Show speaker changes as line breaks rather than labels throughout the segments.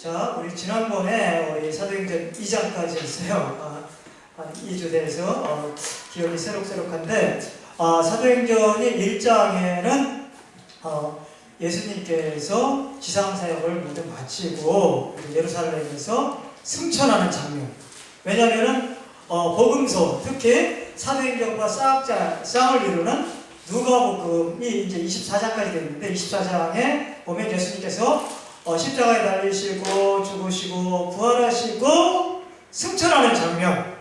자, 우리 지난번에 우리 사도행전 2장까지 했어요. 한 2주 돼서 기억이 새록새록한데, 사도행전이 1장에는 예수님께서 지상사역을 모두 마치고 예루살렘에서 승천하는 장면. 왜냐하면 복음서, 특히 사도행전과 쌍을 이루는 누가복음이 이제 24장까지 되어 있는데, 24장에 보면 예수님께서 십자가에 달리시고 죽으시고 부활하시고 승천하는 장면으로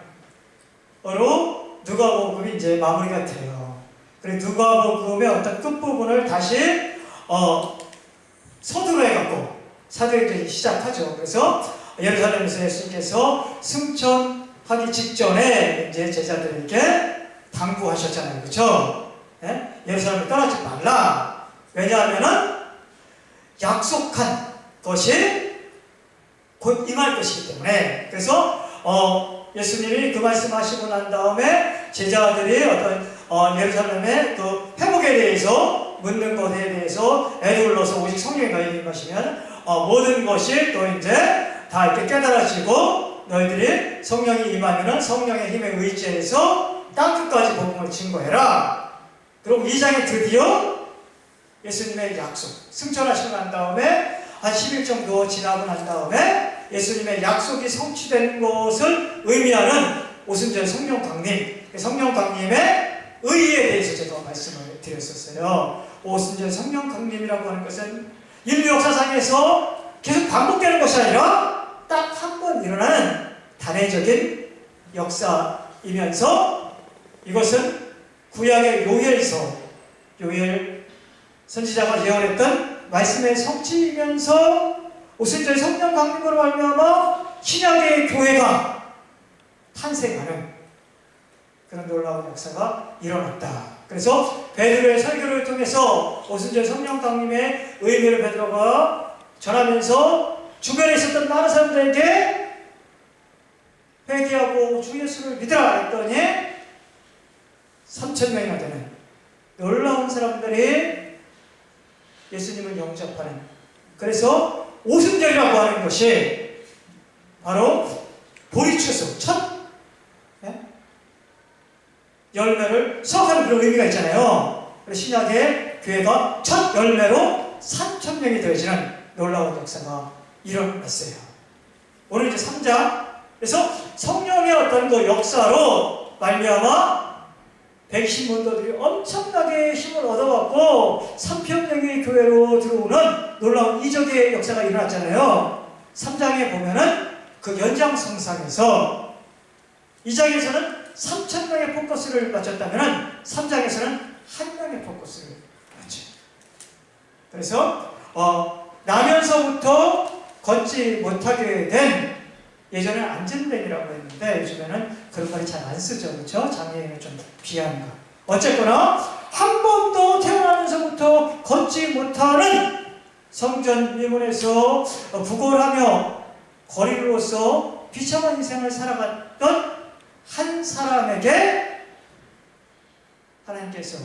누가복음이 이제 마무리가 돼요. 그리고 누가복음의 어떤 끝부분을 다시 서두로 해갖고 사도행전이 시작하죠. 그래서 예루살렘에서 예수님께서 승천하기 직전에 이제 제자들에게 당부하셨잖아요. 그렇죠? 네? 예루살렘을 떠나지 말라. 왜냐하면은 약속한 것이 곧 임할 것이기 때문에. 그래서 예수님이 그 말씀하시고 난 다음에 제자들이 어떤 예루살렘의 그 회복에 대해서 묻는 것에 대해서 에둘러서 오직 성령이 너희에게 임하시면 모든 것이 또 이제 다 이렇게 깨달아지고 너희들이 성령이 임하면은 성령의 힘에 의지해서 땅끝까지 복음을 증거해라. 그리고 2장에 드디어 예수님의 약속, 승천하시고 난 다음에 한 10일 정도 지나고 난 다음에 예수님의 약속이 성취된 것을 의미하는 오순절 성령 강림, 성령 강림의 의의에 대해서 제가 말씀을 드렸었어요. 오순절 성령 강림이라고 하는 것은 인류 역사상에서 계속 반복되는 것이 아니라 딱 한 번 일어나는 단회적인 역사이면서 이것은 구약의 요엘 선지자가 예언했던 말씀의 성취이면서 오순절 성령 강림으로 말미암아 신약의 교회가 탄생하는 그런 놀라운 역사가 일어났다. 그래서 베드로의 설교를 통해서 오순절 성령 강림의 의미를 베드로가 전하면서 주변에 있었던 많은 사람들에게 회개하고 주 예수를 믿으라 했더니 3,000명이나 되는 놀라운 사람들이 예수님을 영접하는, 그래서 오순절이라고 하는 것이 바로 보리추수, 첫 열매를 수확하는 그런 의미가 있잖아요. 그래서 신약의 교회가 첫 열매로 3,000명이 되어지는 놀라운 역사가 일어났어요. 오늘 이제 3장, 그래서 성령의 어떤 그 역사로 말미암아 백신문도들이 엄청나게 힘을 얻어갖고 3,000명의 교회로 들어오는 놀라운 이적의 역사가 일어났잖아요. 3장에 보면은 그 연장성상에서 2장에서는 3,000명의 포커스를 맞췄다면 3장에서는 1명의 포커스를 맞죠. 그래서 나면서부터 걷지 못하게 된, 예전에는 안진뱅이라고 했는데 요즘에는 그런 말이 잘 안 쓰죠. 그렇죠? 장애인을 좀 비하는 거. 어쨌거나 한 번도 태어나면서부터 걷지 못하는 성전 미문에서 부골하며 거리로서 비참한 인생을 살아갔던 한 사람에게 하나님께서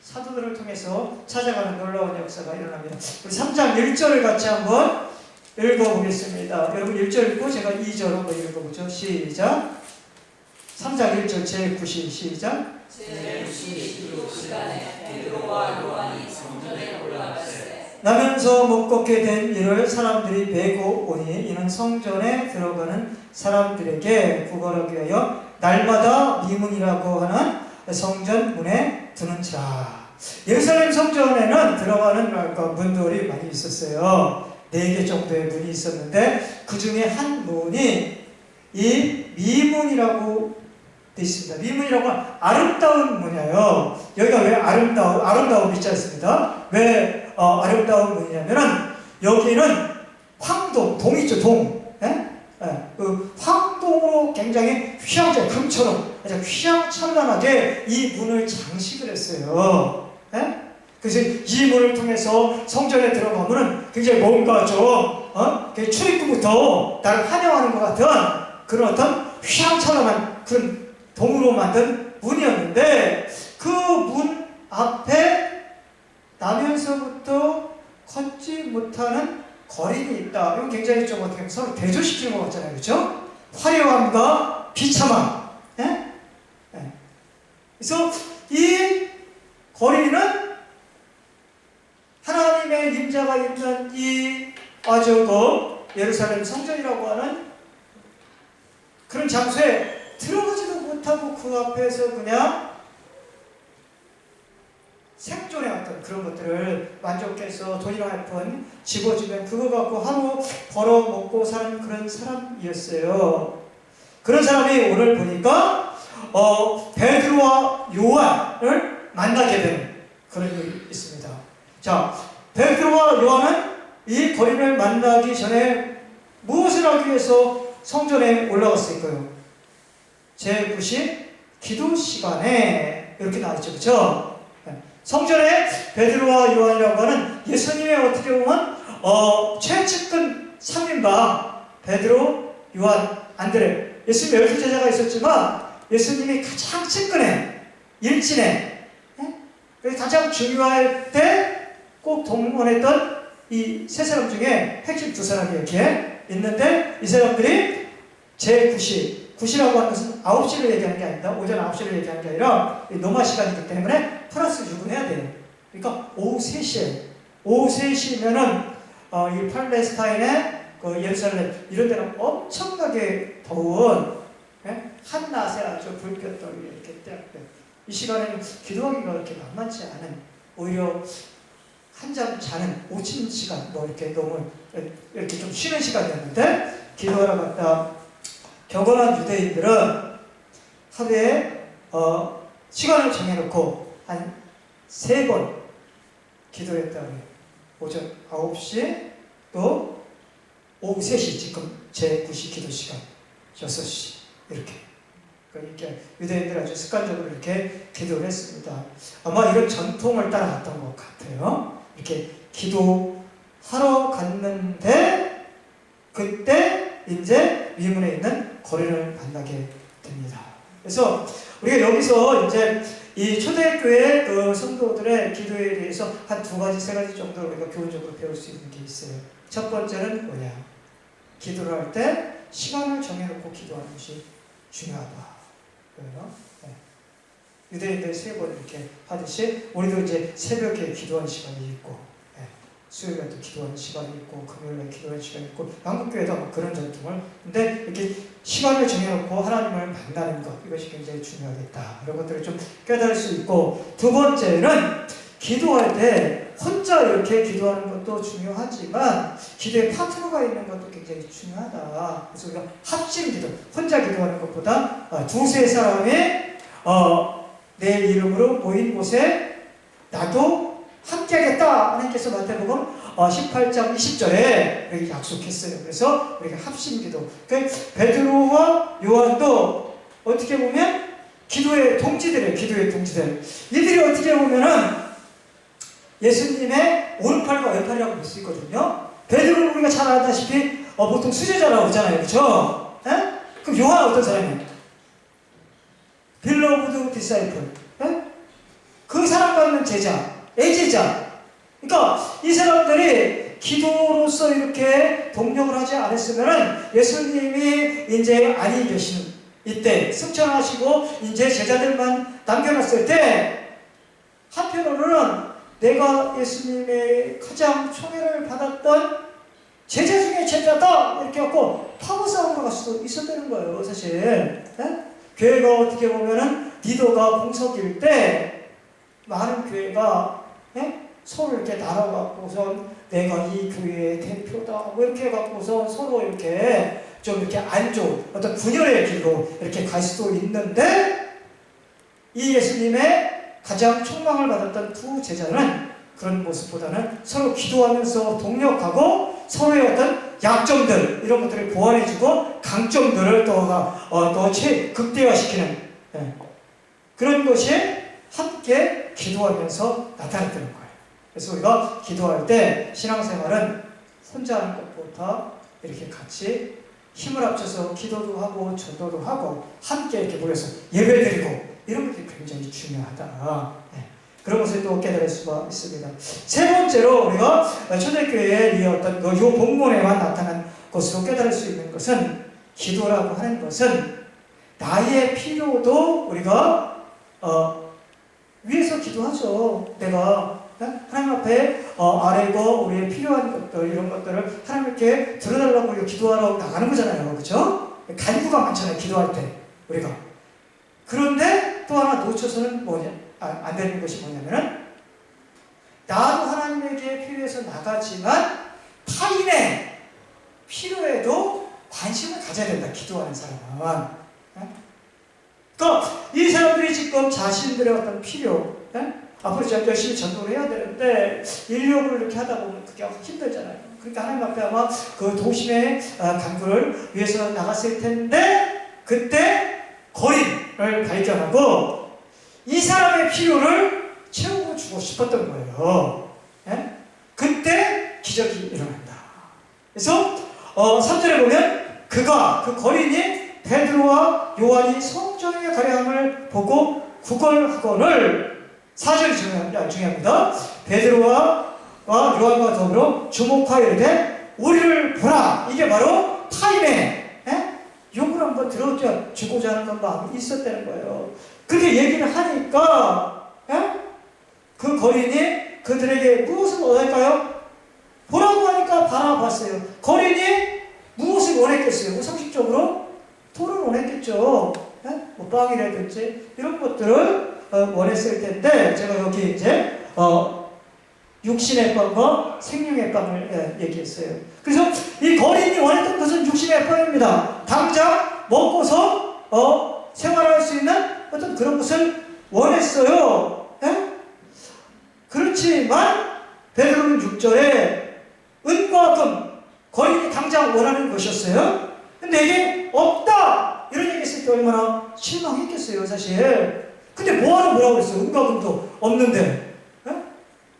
사도들을 통해서 찾아가는 놀라운 역사가 일어납니다. 우리 3장 1절을 같이 한번 읽어보겠습니다. 여러분 1절 읽고 제가 2절 한번 읽어보죠. 시작. 3장 1절 제9시 시작.
제9시 시간에 베드로와 요한이 성전에 올라갔을
나면서 못 걷게 된 이를 사람들이 베고 오니 이는 성전에 들어가는 사람들에게 구걸하기 위하여 날마다 미문이라고 하는 성전 문에 두는지라. 예루살렘 성전에는 들어가는 문들이 많이 있었어요. 4개 정도의 문이 있었는데 그 중에 한 문이 이 미문이라고 되어 있습니다. 미문이라고 하면 아름다운 문이에요. 여기가 왜 아름다움 있지 않습니다. 왜 아름다운 문이냐면은 여기는 황동, 동이죠, 동. 그 황동으로 굉장히 금처럼 휘황찬란하게 이 문을 장식을 했어요. 그래서 이 문을 통해서 성전에 들어가면은 굉장히 뭔가 좀 출입구부터 나를 환영하는 것 같은 그런 어떤 휘황찬란한 그런 동으로 만든 문이었는데 그 문 앞에 나면서부터 걷지 못하는 거린이 있다. 이건 굉장히 좀 어떻게 보면 서로 대조시키는 것 같잖아요. 그렇죠? 화려함과 비참함. 예? 예. 그래서 이 거린은 하나님의 임재가 있는 이 아주 그 예루살렘 성전이라고 하는 그런 장소에 들어가지도 못하고 그 앞에서 그냥 생존의 어떤 그런 것들을 만족해서 돈이나 할 푼 집어주면 그거 갖고 하루 벌어먹고 사는 그런 사람이었어요. 그런 사람이 오늘 보니까 베드로와 요한을 만나게 되는 그런 일이 있습니다. 자, 베드로와 요한은 이 거린을 만나기 전에 무엇을 하기 위해서 성전에 올라갔을까요? 제9시 기도 시간에 이렇게 나와있죠. 그렇죠? 성전에 베드로와 요한이라고 하는 예수님의 어떻게 보면 최측근 3인방 베드로, 요한, 안드레. 예수님 12제자가 있었지만 예수님이 가장 측근에 일진에 가장 중요할 때 꼭 동원했던 이 세 사람 중에 핵심 두 사람이 이렇게 있는데 이 사람들이 제9시 9시라고 하는 것은 9시를 얘기하는 게 아닙니다. 오전 9시를 얘기하는 게 아니라 노마 시간이기 때문에 플러스 6은 해야 돼요. 그러니까 오후 3시에 오후 3시면은 이 팔레스타인의 그 예루살렘 이런 데는 엄청나게 더운 한낮에 아주 불볕더위 이렇게 때문에 이 시간에는 기도하기가 그렇게 만만치 않은 오히려 한잠 자는 오친 시간 뭐 이렇게 너무 이렇게 좀 쉬는 시간이었는데 기도하러 갔다 경건한 유대인들은 하루에 시간을 정해놓고 한 3번 기도했다 그래요. 오전 9시 또 오후 3시 지금 제9시 기도 시간 6시 이렇게 유대인들 아주 습관적으로 이렇게 기도를 했습니다. 아마 이런 전통을 따라갔던 것 같아요. 이렇게 기도하러 갔는데 그때 이제 위문에 있는 거린을 만나게 됩니다. 그래서 우리가 여기서 이제 이 초대교회 그 성도들의 기도에 대해서 한 2가지, 3가지 정도 우리가 교훈적으로 배울 수 있는 게 있어요. 첫 번째는 뭐냐? 기도를 할 때 시간을 정해놓고 기도하는 것이 중요하다. 그래요? 네. 유대인들 3번 이렇게 하듯이 우리도 이제 새벽에 기도하는 시간이 있고 수요일에 또 기도하는 시간이 있고 금요일에 기도하는 시간이 있고 한국교회도 그런 전통을 근데 이렇게 시간을 정해놓고 하나님을 만나는 것 이것이 굉장히 중요하겠다 이런 것들을 좀 깨달을 수 있고 두 번째는 기도할 때 혼자 이렇게 기도하는 것도 중요하지만 기도에 파트너가 있는 것도 굉장히 중요하다. 그래서 우리가 합심 기도 혼자 기도하는 것보다 2-3 사람이 내 이름으로 모인 곳에 나도 함께 하겠다. 하나님께서 마태복음 18장 20절에 우리에게 약속했어요. 그래서 우리가 합심기도. 베드로와 요한도 어떻게 보면 기도의 동지들이에요. 기도의 동지들. 이들이 어떻게 보면은 예수님의 오른팔과 왼팔이라고 볼 수 있거든요. 베드로는 우리가 잘 알다시피 보통 수제자라고 하잖아요. 그렇죠? 그럼 요한은 어떤 사람이에요? 빌로브드 디사이플. 그 사랑받는 제자. 애제자. 그러니까 이 사람들이 기도로서 이렇게 동력을 하지 않았으면 예수님이 이제 안이 계시는 이때 승천하시고 이제 제자들만 남겨놨을 때 한편으로는 내가 예수님의 가장 총애를 받았던 제자 중에 제자다 이렇게 하고 파워 싸움으로 갈 수도 있었다는 거예요. 사실 교회가 어떻게 보면은 리더가 공석일 때 많은 교회가 서로 이렇게 나눠갖고선 내가 이 교회의 대표다 뭐 이렇게 해갖고서 서로 이렇게 좀 이렇게 안 좋은 어떤 분열의 길로 이렇게 갈 수도 있는데 이 예수님의 가장 총망을 받았던 두 제자는 그런 모습보다는 서로 기도하면서 동력하고 서로의 어떤 약점들 이런 것들을 보완해주고 강점들을 더 극대화시키는 그런 것이 함께 기도하면서 나타났다는 거예요. 그래서 우리가 기도할 때 신앙생활은 혼자 하는 것보다 이렇게 같이 힘을 합쳐서 기도도 하고 전도도 하고 함께 이렇게 모여서 예배드리고 이런 것들이 굉장히 중요하다. 그런 것을 또 깨달을 수가 있습니다. 세 번째로 우리가 초대교회의 이 어떤 요 본문에만 나타난 것으로 깨달을 수 있는 것은 기도라고 하는 것은 나의 필요도 우리가 위해서 기도하죠. 내가 하나님 앞에 아래고 우리의 필요한 것들 이런 것들을 하나님께 들어달라고 우리가 기도하러 나가는 거잖아요. 그렇죠? 간구가 많잖아요. 기도할 때 우리가. 그런데 또 하나 놓쳐서는 안 되는 것이 뭐냐면은 나도 하나님에게 필요해서 나가지만 타인의 필요에도 관심을 가져야 된다. 기도하는 사람은. 그러니까 이 사람들이 지금 자신들의 어떤 필요, 앞으로 열심히 전도를 해야 되는데 인력을 이렇게 하다 보면 그게 힘들잖아요. 그러니까 하나님 앞에 아마 그 도심의 간구를 위해서 나갔을 텐데 그때 거인을 발견하고 이 사람의 필요를 채우고 주고 싶었던 거예요. 그때 기적이 일어난다. 그래서 3절에 보면 그 거인이 베드로와 요한이 성전에 가려함을 보고 구걸하거늘 4절이 중요합니다. 베드로와 요한과 더불어 주목하여 이르되 우리를 보라. 이게 바로 타인의 욕을 한번 들어주고자 하는 마음이 있었다는 거예요. 그렇게 얘기를 하니까 그 거인이 그들에게 무엇을 원할까요? 보라고 하니까 바라봤어요. 거인이 무엇을 원했겠어요? 상식적으로 돈을 원했겠죠. 뭐 빵이라든지 이런 것들을 원했을 텐데 제가 여기 이제 육신의 빵과 생명의 빵을 얘기했어요. 그래서 이 거인이 원했던 것은 육신의 빵입니다. 당장 먹고서 생활할 수 있는 어떤 그런 것을 원했어요. 그렇지만 베드로는 6절에 은과 금 거인이 당장 원하는 것이었어요. 근데 이게 없다 이런 얘기 했을 때 얼마나 실망했겠어요 사실. 근데 뭐라고 그랬어요? 은과 금도 없는데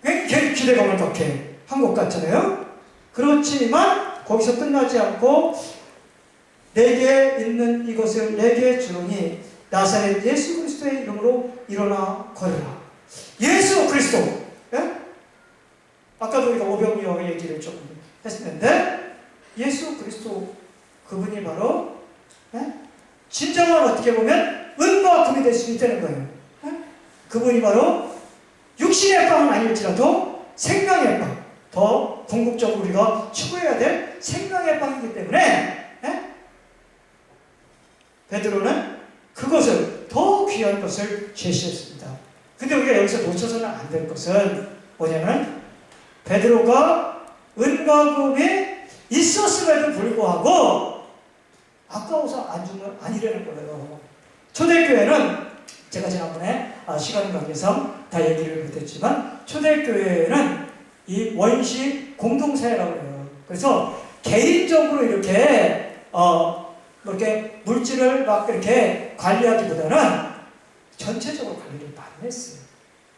굉장히 기대감을 갖게 한 것 같잖아요. 그렇지만 거기서 끝나지 않고 내게 있는 이것을 내게 주노니 나사렛 예수 그리스도의 이름으로 일어나 걸으라. 예수 그리스도. 아까도 우리가 오병이어 얘기를 조금 했었는데 예수 그리스도 그분이 바로 진정한 어떻게 보면 은과 금이 될 수 있다는 거예요. 그분이 바로 육신의 빵은 아닐지라도 생명의 빵, 더 궁극적으로 우리가 추구해야 될 생명의 빵이기 때문에 베드로는 그것을 더 귀한 것을 제시했습니다. 근데 우리가 여기서 놓쳐서는 안 될 것은 뭐냐면 베드로가 은과 금이 있었음에도 불구하고 아까워서 안 주면 아니라는 거예요. 초대교회는 제가 지난번에 시간 관계상 다 얘기를 못했지만 초대교회는 이 원시 공동체라고 해요. 그래서 개인적으로 이렇게 이렇게 물질을 막 이렇게 관리하기보다는 전체적으로 관리를 많이 했어요.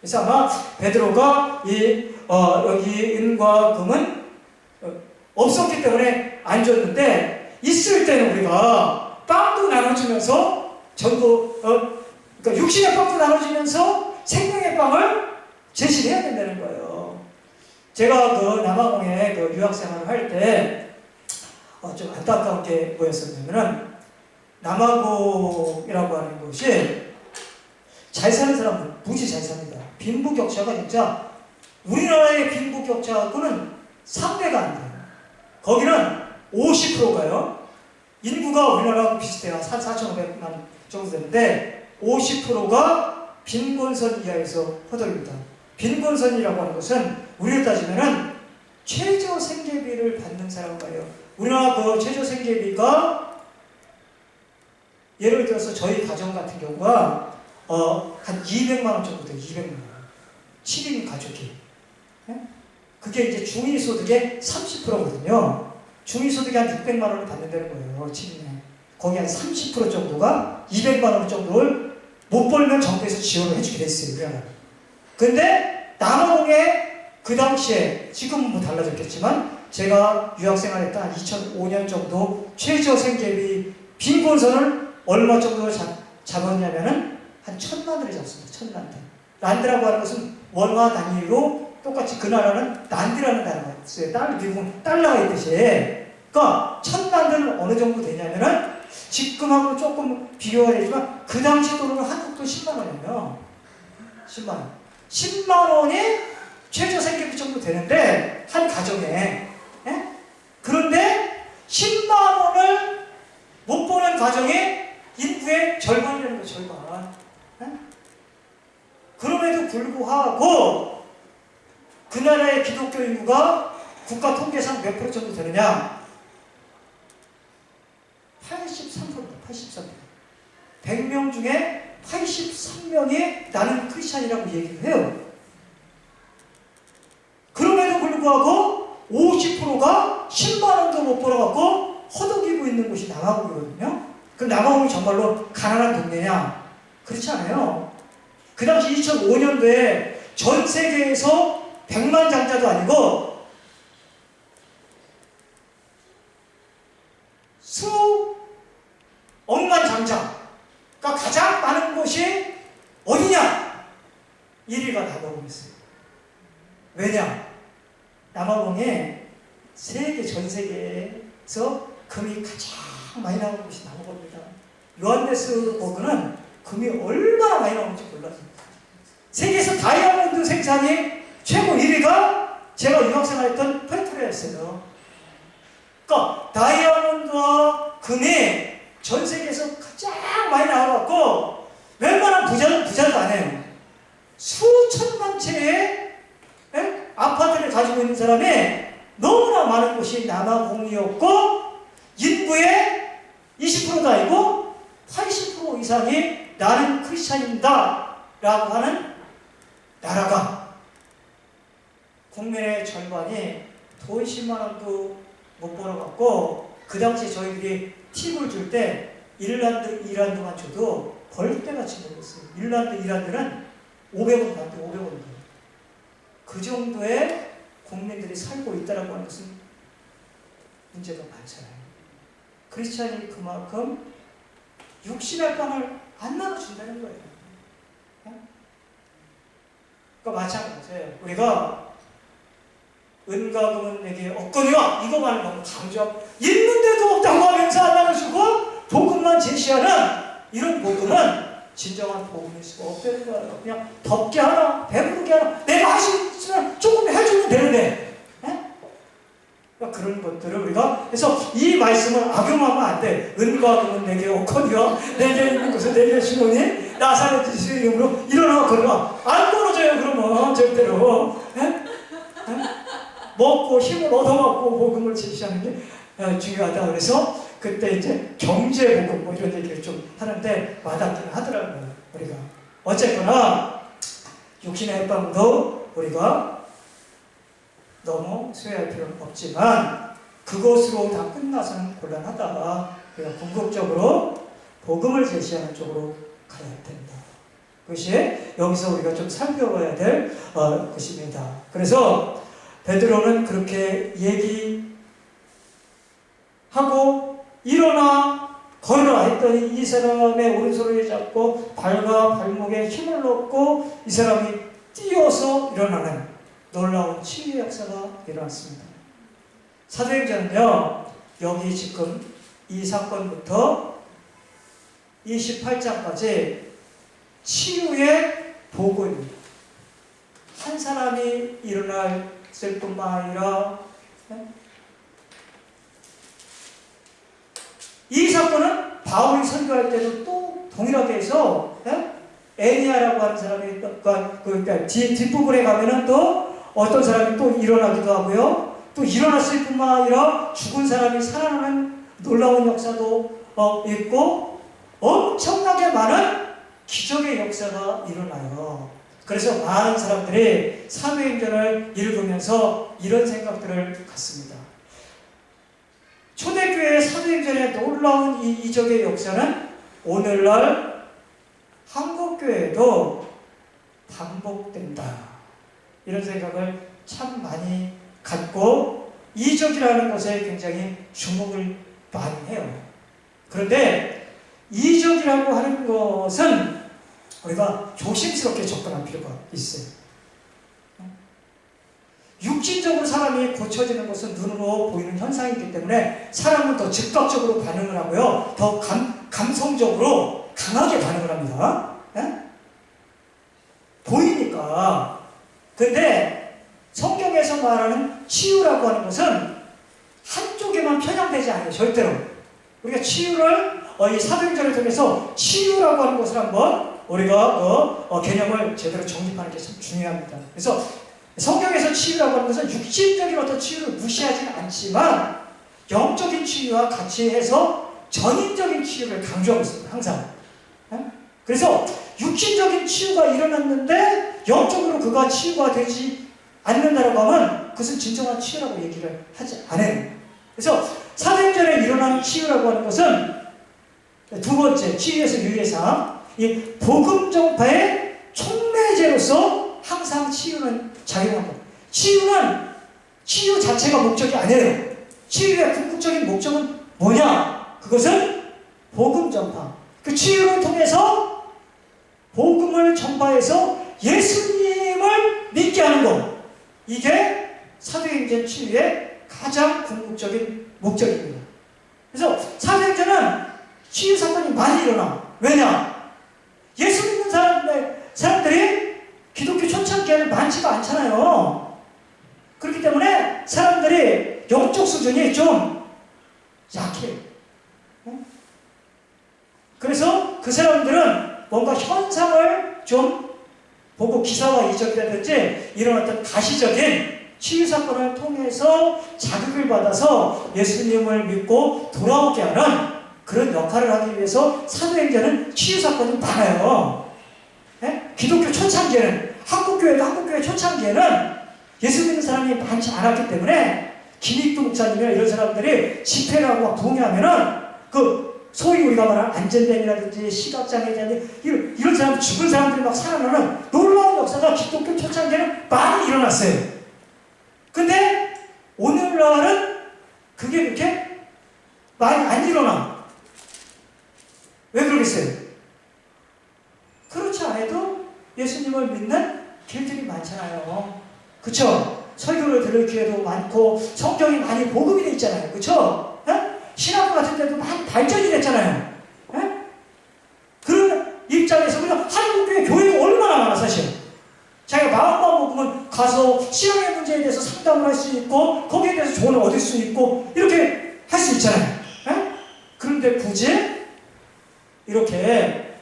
그래서 아마 베드로가 여기 은과 금은 없었기 때문에 안 줬는데 있을 때는 우리가 빵도 나눠주면서 전부 그러니까 육신의 빵도 나눠주면서 생명의 빵을 제시해야 된다는 거예요. 제가 그 남아공에 그 유학생활을 할 때 좀 안타까운 게 뭐였었냐면은 남아공이라고 하는 곳이 잘 사는 사람은 무지 잘 삽니다. 빈부격차가 진짜 우리나라의 빈부격차하고는 상대가 안 돼요. 거기는 50%가요. 인구가 우리나라하고 비슷해요. 한 4,500만 정도 되는데 50%가 빈곤선 이하에서 허덕입니다. 빈곤선이라고 하는 것은 우리로 따지면은 최저 생계비를 받는 사람이에요. 우리나라 그 최저 생계비가 예를 들어서 저희 가정 같은 경우가 한 200만 원 정도 돼요. 200만 원. 7인 가족이. 그게 이제 중위소득의 30%거든요. 중위소득이 한 600만 원을 받는다는 거예요. 7인에. 거기 한 30% 정도가 200만 원 정도를 못 벌면 정부에서 지원을 해주게 됐어요. 근데 남아공에 그 당시에 지금은 뭐 달라졌겠지만 제가 유학생활했던 한 2005년 정도 최저 생계비 빈곤선을 얼마 정도 잡았냐면은 한 1,000만 원을 잡습니다. 1,000만 원. 란드라고 하는 것은 원화 단위로 똑같이 그 나라는 란드라는 단어가 있어요. 미국은 달러가 있듯이. 그러니까 1000란드는 어느 정도 되냐면은 지금하고 조금 비교가 되지만 그 당시 돈으로 한국도 10만 원이에요. 10만 원. 10만 원이 최저 생계비 정도 되는데 한 가정에. 예? 그런데 10만 원을 못 버는 가정이 인구의 절반이라는 거예요. 절반. 예? 그럼에도 불구하고 그 나라의 기독교 인구가 국가 통계상 몇 프로 정도 되느냐? 83%입니다. 83%. 100명 중에 83명이 나는 크리스찬이라고 얘기를 해요. 그럼에도 불구하고 50%가 10만 원도 못 벌어갖고 허덕이고 있는 곳이 남아공이거든요. 그럼 남아공이 정말로 가난한 동네냐? 그렇지 않아요. 그 당시 2005년도에 전 세계에서 100만 장자도 아니고 수억만 장자가 가장 많은 곳이 어디냐? 1위가 남아공이었어요. 왜냐? 남아공에 전 세계에서 금이 가장 많이 나오는 곳이 남아공입니다. 요한네스버그는 금이 얼마나 많이 나오는지 몰라요. 세계에서 다이아몬드 생산이 최고 1위가 제가 유학생활했던 페트로였어요. 그러니까 다이아몬드와 금이 전 세계에서 가장 많이 나와갖고 웬만한 부자는 부자도 안 해요. 수천만 채의 아파트를 가지고 있는 사람이 너무나 많은 곳이 남아공이었고 인구의 20%도 아니고 80% 이상이 나는 크리스찬인다 라고 하는 나라가 국민의 절반이 돈 10만 원도 못 벌어갖고 그 당시 저희들이 팁을 줄 때 일란드, 이란드만 줘도 벌떼같이 먹었어요. 일란드, 이란드는 500원 나한테 500원도. 그 정도의 국민들이 살고 있다라고 하는 것은 문제가 많잖아요. 크리스찬이 그만큼 육신의 빵을 안 나눠준다는 거예요. 그러니까 마찬가지예요. 우리가 은과 금은 내게 없거니와 이거만을 너무 강조하고 있는데도 없다고 하면서 안 나눠주고 복음만 제시하는 이런 복음은 진정한 복음일 수가 없다는 거예요. 그냥 덥게 하나 배부르게 하나 내가 할 수 있으면 조금 해주면 되는데 그러니까 그런 것들을 우리가 그래서 이 말씀을 악용하면 안 돼. 은과 금은 내게 없거니와 내게 있는 것은 내게 주노니 나사렛 예수의 이름으로 일어나 걸어라. 안 떨어져요. 그러면 절대로 먹고 힘을 얻어갖고 복음을 제시하는 게 중요하다. 그래서 그때 이제 경제 복음 뭐 이런 얘기를 좀 하는데 와닿기는 하더라고요. 우리가 어쨌거나 육신의 햇밤도 우리가 너무 소외할 필요는 없지만 그것으로 다 끝나서는 곤란하다. 우리가 궁극적으로 복음을 제시하는 쪽으로 가야 된다. 그것이 여기서 우리가 좀 살펴봐야 될 것입니다. 그래서 베드로는 그렇게 얘기하고 일어나 걸어라 했더니 이 사람의 오른손을 잡고 발과 발목에 힘을 넣고 이 사람이 뛰어서 일어나는 놀라운 치유의 역사가 일어났습니다. 사도행전은요, 여기 지금 이 사건부터 28장까지 치유의 보고입니다. 한 사람이 일어났을 뿐만 아니라 이 사건은 바울이 선교할 때도 또 동일하게 해서 애니아라고 하는 사람이 그러니까 뒷부분에 가면은 또 어떤 사람이 또 일어나기도 하고요. 또 일어났을 뿐만 아니라 죽은 사람이 살아나는 놀라운 역사도 있고 엄청나게 많은 기적의 역사가 일어나요. 그래서 많은 사람들이 사도행전을 읽으면서 이런 생각들을 갖습니다. 초대교회의 사도행전의 놀라운 이 이적의 역사는 오늘날 한국교회에도 반복된다. 이런 생각을 참 많이 갖고 이적이라는 것에 굉장히 주목을 많이 해요. 그런데 이적이라고 하는 것은 우리가 조심스럽게 접근할 필요가 있어요. 육신적으로 사람이 고쳐지는 것은 눈으로 보이는 현상이기 때문에 사람은 더 즉각적으로 반응을 하고요. 더 감성적으로 강하게 반응을 합니다. 예? 보이니까. 근데 성경에서 말하는 치유라고 하는 것은 한쪽에만 편향되지 않아요. 절대로. 우리가 치유를 이 사도행전을 통해서 치유라고 하는 것을 한번 우리가 개념을 제대로 정립하는 게 참 중요합니다. 그래서 성경에서 치유라고 하는 것은 육신적인 어떤 치유를 무시하지는 않지만 영적인 치유와 같이 해서 전인적인 치유를 강조하고 있습니다. 항상. 그래서 육신적인 치유가 일어났는데 영적으로 그가 치유가 되지 않는다라고 하면 그것은 진정한 치유라고 얘기를 하지 않아요. 그래서 사도행전에 일어나는 치유라고 하는 것은 두 번째 치유에서 유예상 이 복음 전파의 촉매제로서 항상 치유는 작용한다. 치유 자체가 목적이 아니에요. 치유의 궁극적인 목적은 뭐냐? 그것은 복음 전파. 그 치유를 통해서 복음을 전파해서 예수님을 믿게 하는 것. 이게 사도행전 치유의 가장 궁극적인 목적입니다. 그래서 사도행전은 치유 사건이 많이 일어나. 왜냐? 예수 믿는 사람들이 기독교 초창기에는 많지가 않잖아요. 그렇기 때문에 사람들이 영적 수준이 좀 약해요. 그래서 그 사람들은 뭔가 현상을 좀 보고 기사와 이적이라든지 이런 어떤 가시적인 치유 사건을 통해서 자극을 받아서 예수님을 믿고 돌아오게 하는 그런 역할을 하기 위해서 사도행전은 치유 사건이 많아요. 기독교 초창기에는 한국교회 초창기에는 예수 믿는 사람이 많지 않았기 때문에 김익도 목사님이나 이런 사람들이 집회를 하고 막 동의하면은 그 소위 우리가 말하는 안전뱅이라든지 시각장애자들 이런 사람들 죽은 사람들이 막 살아나는 놀라운 역사가 기독교 초창기에는 많이 일어났어요. 근데 오늘날은 그게 그렇게 많이 안 일어나. 왜 그러겠어요? 그렇지 않아도 예수님을 믿는 길들이 많잖아요. 그쵸? 설교를 들을 기회도 많고 성경이 많이 복음이 돼 있잖아요. 그쵸? 신학교 같은 데도 많이 발전이 됐잖아요. 그런 입장에서 그냥 한국교회 교회가 얼마나 많아 사실. 자기가 마음만 먹으면 가서 신앙의 문제에 대해서 상담을 할 수 있고 거기에 대해서 조언을 얻을 수 있고 이렇게 할 수 있잖아요. 그런데 굳이 이렇게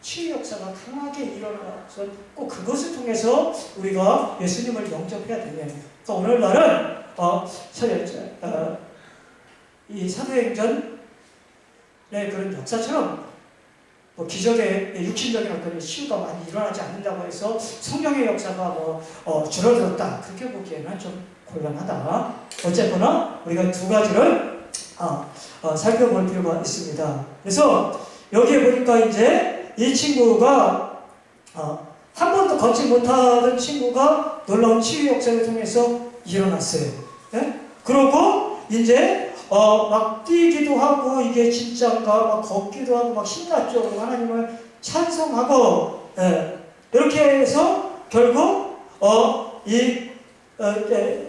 치유 역사가 강하게 일어나서 꼭 그것을 통해서 우리가 예수님을 영접해야 되는. 그러니까 오늘날은 이 사도행전의 그런 역사처럼 뭐 기적의 육신적인 어떤 치유가 많이 일어나지 않는다고 해서 성령의 역사가 줄어들었다 그렇게 보기에는 좀 곤란하다. 어쨌거나 우리가 두 가지를 살펴볼 필요가 있습니다. 그래서 여기에 보니까 이제 이 친구가 한 번도 걷지 못하던 친구가 놀라운 치유 역사를 통해서 일어났어요. 그러고 이제 막 뛰기도 하고 이게 진짜인가 막 걷기도 하고 막 신났죠. 하나님을 찬송하고 이렇게 해서 결국 이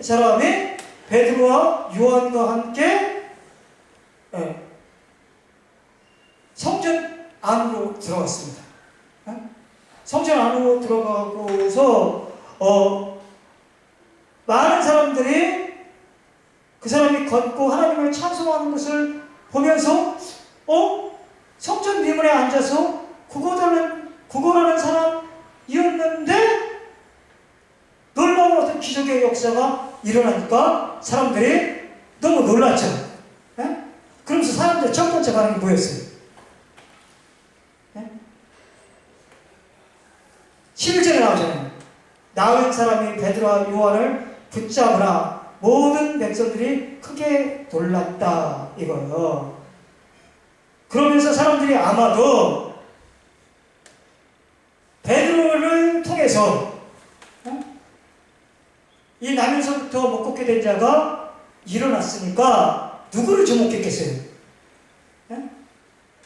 사람이 베드로와 요한과 함께 성전 안으로 들어갔습니다. 성전 안으로 들어가고서 많은 사람들이 그 사람이 걷고 하나님을 찬송하는 것을 보면서 성전 미문에 앉아서 구걸하는 사람이었는데 놀라운 어떤 기적의 역사가 일어나니까 사람들이 너무 놀랐죠. 그러면서 사람들의 첫 번째 반응이 뭐였어요? 11절에 나오잖아요. 나은 사람이 베드로와 요한을 붙잡으나 모든 백성들이 크게 놀랐다 이거예요. 그러면서 사람들이 아마도 베드로를 통해서 이 나면서부터 못 걷게 된 자가 일어났으니까 누구를 주목했겠어요?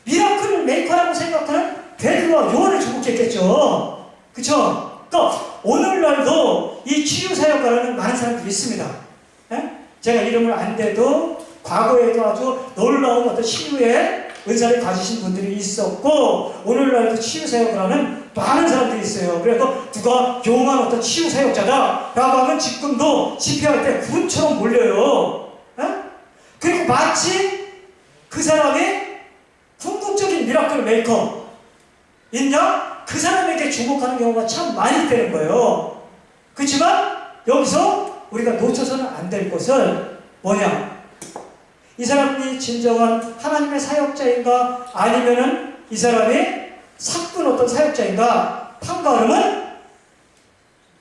미라클 메이커라고 생각하는 베드로와 요한을 주목했겠죠. 그쵸? 그러니까 오늘날도 이 치유사역가라는 많은 사람들이 있습니다. 예? 제가 이름을 안 대도 과거에도 아주 놀라운 어떤 치유의 은사를 가지신 분들이 있었고, 오늘날도 치유사역가라는 많은 사람들이 있어요. 그래서 누가 용한 어떤 치유사역자다 라고 하면 지금도 집회할 때 군처럼 몰려요. 예? 그리고 마치 그 사람이 궁극적인 미라클 메이커 있냐? 그 사람에게 주목하는 경우가 참 많이 되는 거예요. 그렇지만 여기서 우리가 놓쳐서는 안 될 것은 뭐냐? 이 사람이 진정한 하나님의 사역자인가, 아니면은 이 사람이 사꾼 어떤 사역자인가 판가름은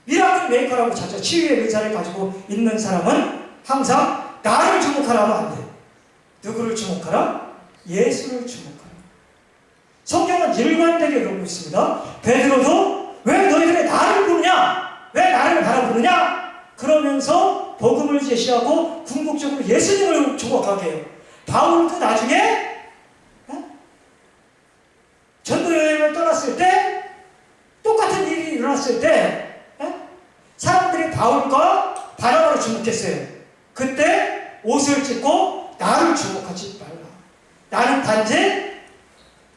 미라클 메이커라고 자주 치유의 의사를 가지고 있는 사람은 항상 나를 주목하라면 안 돼. 누구를 주목하라? 예수를 주목하라. 성경은 일관되게 그러고 있습니다. 베드로도 왜 너희들이 나를 부르냐? 왜 나를 바라보느냐? 그러면서 복음을 제시하고 궁극적으로 예수님을 주목하게 해요. 바울도 나중에 전도 여행을 떠났을 때 똑같은 일이 일어났을 때 사람들이 바울과 바나바를 주목했어요. 그때 옷을 찢고 나를 주목하지 말라. 나는 단지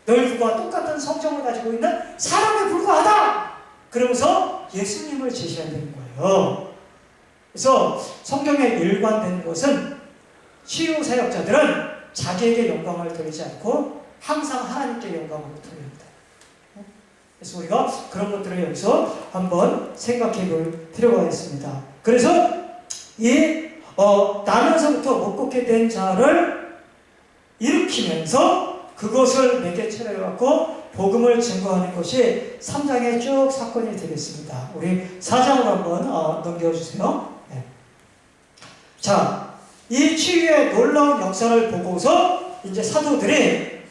너희들과 똑같은 성정을 가지고 있는 사람에 불과하다. 그러면서 예수님을 제시하는 거예요. 그래서 성경에 일관된 것은 치유 사역자들은 자기에게 영광을 돌리지 않고 항상 하나님께 영광을 돌립니다. 그래서 우리가 그런 것들을 여기서 한번 생각해 볼 필요가 있습니다. 그래서 이 나면서부터 못 걷게 된 자를 일으키면서 그것을 매개체로 해갖고 복음을 증거하는 것이 3장의 쭉 사건이 되겠습니다. 우리 4장으로 한번 넘겨주세요. 네. 자, 이 치유의 놀라운 역사를 보고서 이제 사도들이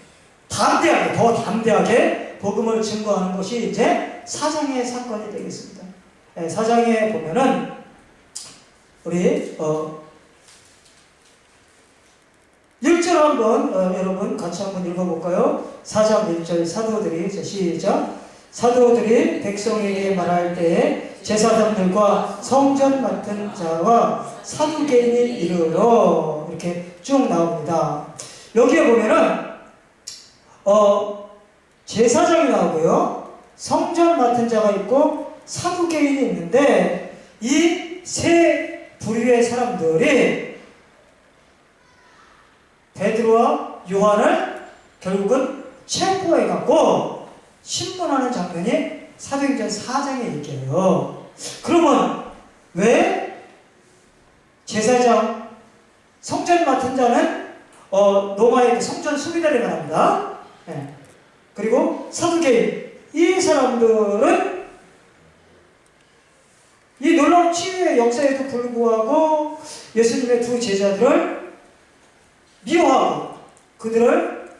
담대하게, 더 담대하게 복음을 증거하는 것이 이제 4장의 사건이 되겠습니다. 네, 4장에 보면은 우리 1절 한번 여러분 같이 한번 읽어볼까요? 4장 1절 사도들이 시작. 사도들이 백성에게 말할 때에 제사장들과 성전 맡은 자와 사두개인이 이르러 이렇게 쭉 나옵니다. 여기에 보면은 제사장이 나오고요, 성전 맡은 자가 있고 사두개인이 있는데 이 세 부류의 사람들이 베드로와 요한을 결국은 체포해갖고 신문하는 장면이 사도행전 4장에 있게요. 그러면 왜 제사장, 성전 맡은 자는 로마의 성전 수비대를 말합니다. 네. 그리고 사두개인, 이 사람들은 이 놀라운 치유의 역사에도 불구하고 예수님의 두 제자들을 미워하고 그들을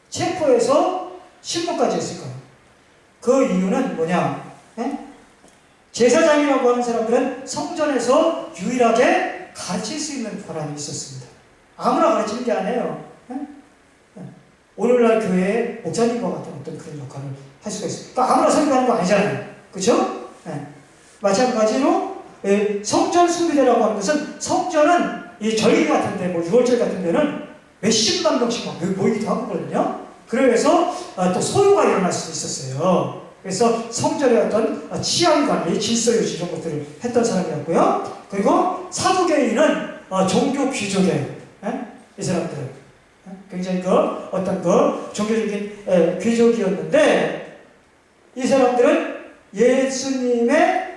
체포해서 신문까지 했을 거예요. 그 이유는 뭐냐? 네? 제사장이라고 하는 사람들은 성전에서 유일하게 가르칠 수 있는 권한이 있었습니다. 아무나 가르치는 게 아니에요. 네? 네. 오늘날 교회의 목사님과 같은 어떤 그런 역할을 할 수가 있어요. 그러니까 아무나 설교하는 거 아니잖아요. 그렇죠? 네. 마찬가지로 성전 수비대라고 하는 것은, 성전은 이 절기 같은데, 뭐 6월절 같은 데는 몇십만 명씩 모이기도 하거든요. 그래서 또 소요가 일어날 수도 있었어요. 그래서 성전의 어떤 치안 관리, 질서 유지 이런 것들을 했던 사람이었고요. 그리고 사두개인은 종교 귀족의 이 사람들은 굉장히 어떤 종교적인 귀족이었는데, 이 사람들은 예수님의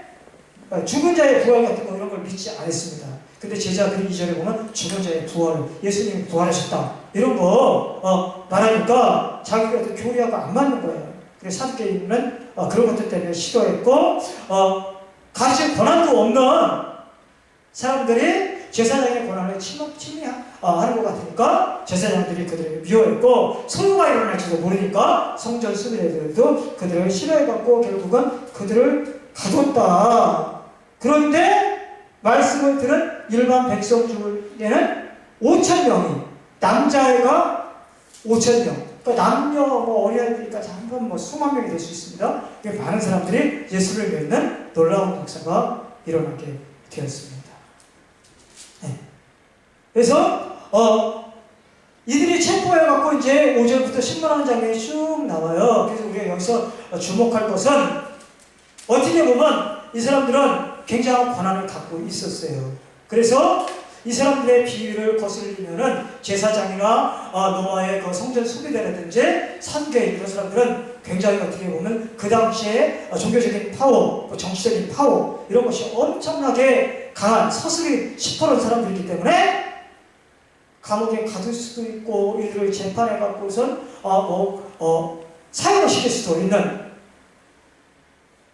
죽은 자의 부활 같은 거 이런 걸 믿지 않았습니다. 근데 제자들이 2절에 보면 죽은 자의 부활을, 예수님이 부활하셨다 이런 거 말하니까 자기가 교리하고 안 맞는 거예요. 그래서 사두개인은 그런 것들 때문에 싫어했고, 가르칠 권한도 없는 사람들이 제사장의 권한을 침해하는 것 같으니까 제사장들이 그들을 미워했고, 소요가 일어날지도 모르니까 성전 수비대들도 그들을 싫어해갖고 결국은 그들을 가뒀다. 그런데 말씀을 들은 일반 백성 중에는 5,000명이, 남자애가 5,000명, 그러니까 남녀 뭐 어린아이들까지 한번 뭐 수만 명이 될 수 있습니다. 많은 사람들이 예수를 믿는 놀라운 역사가 일어나게 되었습니다. 네. 그래서 이들이 체포해갖고 이제 5절부터 신문하는 장면이 쭉 나와요. 그래서 우리가 여기서 주목할 것은 어떻게 보면 이 사람들은 굉장한 권한을 갖고 있었어요. 그래서 이 사람들의 비위를 거슬리면은 제사장이나 노아의 그 성전 수비대라든지 선교인 이런 사람들은 굉장히 어떻게 보면 그 당시에 종교적인 파워, 정치적인 파워 이런 것이 엄청나게 강한 서슬이 시퍼런 사람들이기 때문에 감옥에 가둘 수도 있고 이들을 재판해 갖고선 사형을 시킬 수도 있는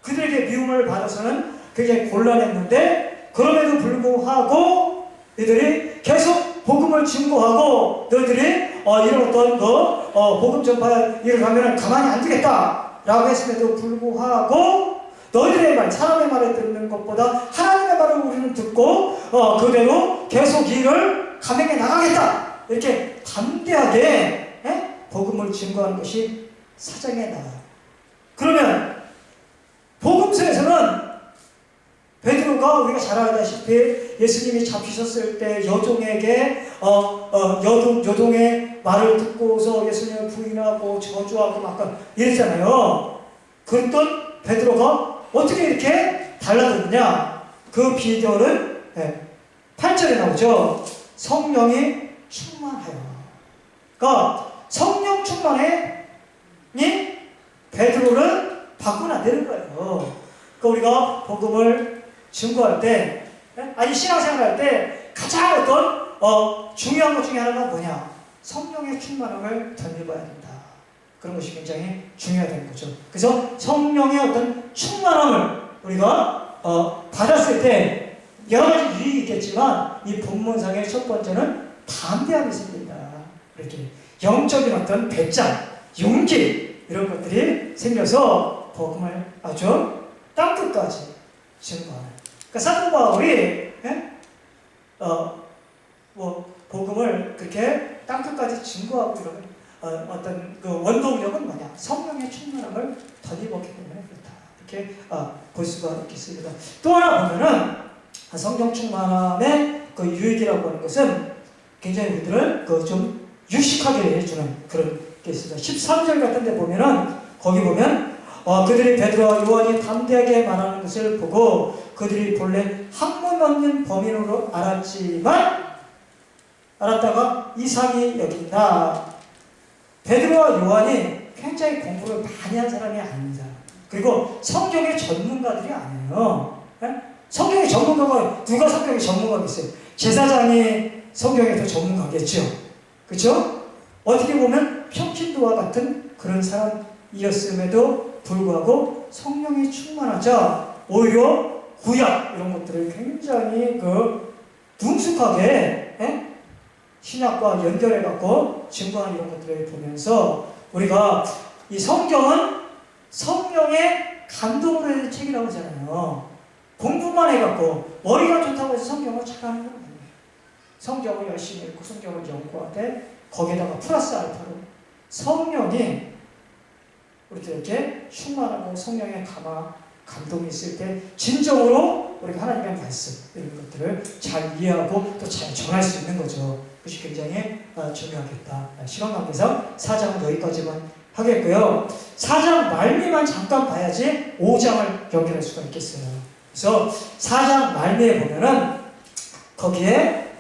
그들에게 미움을 받아서는 굉장히 곤란했는데 그럼에도 불구하고 이들이 계속 복음을 증거하고 너희들이 이런 어떤 복음 전파 일을 하면 가만히 안 두겠다라고 했음에도 불구하고 너희들의 말, 사람의 말을 듣는 것보다 하나님의 말을 우리는 듣고 그대로 계속 이 일을 감행해 나가겠다 이렇게 담대하게 복음을 증거하는 것이 사장에 나와요. 그러면 복음서에서는 베드로가 우리가 잘 알다시피 예수님이 잡히셨을 때 여종에게 여종의 말을 듣고서 예수님을 부인하고 저주하고 막 이랬잖아요. 그랬던 베드로가 어떻게 이렇게 달라졌느냐? 그 비결은 8절에 나오죠. 성령이 충만하여. 그러니까 성령 충만이 베드로를 바꾸어내는 거예요. 그러니까 우리가 복음을 증거할 때, 아니 신앙생활 할 때 가장 어떤 중요한 것 중에 하나가 뭐냐? 성령의 충만함을 덧입어야 된다. 그런 것이 굉장히 중요하다는 거죠. 그래서 성령의 어떤 충만함을 우리가 받았을 때 여러 가지 유익이 있겠지만 이 본문상의 첫 번째는 담대함이 생긴다. 이렇게 영적인 어떤 배짱, 용기 이런 것들이 생겨서 복음을 아주 땅끝까지 증거하는. 그러니까 사도 바울이 복음을 그렇게 땅끝까지 증거하고 이러면 어떤 그 원동력은 뭐냐? 성령의 충만함을 덧입었기 때문에 그렇다. 이렇게 볼 수가 있겠습니다. 또 하나 보면은 성령 충만함의 그 유익이라고 하는 것은 굉장히 우리들을 그 좀 유식하게 해주는 그런 게 있습니다. 13절 같은 데 보면은 거기 보면 그들이 베드로와 요한이 담대하게 말하는 것을 보고 그들이 본래 학문 없는 범인으로 알았다가 이상히 여긴다. 베드로와 요한이 굉장히 공부를 많이 한 사람이 아닙니다. 그리고 성경의 전문가들이 아니에요. 성경의 전문가가 누가 성경의 전문가가 있어요? 제사장이 성경의 더 전문가겠죠. 그렇죠? 어떻게 보면 평신도와 같은 그런 사람이었음에도 불구하고 성령이 충만하자 오히려 구약 이런 것들을 굉장히 능숙하게 신약과 연결해갖고 증거하는 이런 것들을 보면서 우리가 이 성경은 성령의 감동으로 된 책이라고 하잖아요. 공부만 해갖고 머리가 좋다고 해서 성경을 잘하는 건 아니에요. 성경을 열심히 읽고 성경을 연구할 때 거기에다가 플러스 알파로 성령이 우리들에게 충만하고 성령의 감동이 있을 때 진정으로 우리가 하나님의 말씀 이런 것들을 잘 이해하고 또 잘 전할 수 있는 거죠. 그것이 굉장히 중요하겠다. 시간 관계상 4장은 여기까지만 하겠고요. 4장 말미만 잠깐 봐야지 5장을 연결할 수가 있겠어요. 그래서 4장 말미에 보면은 거기에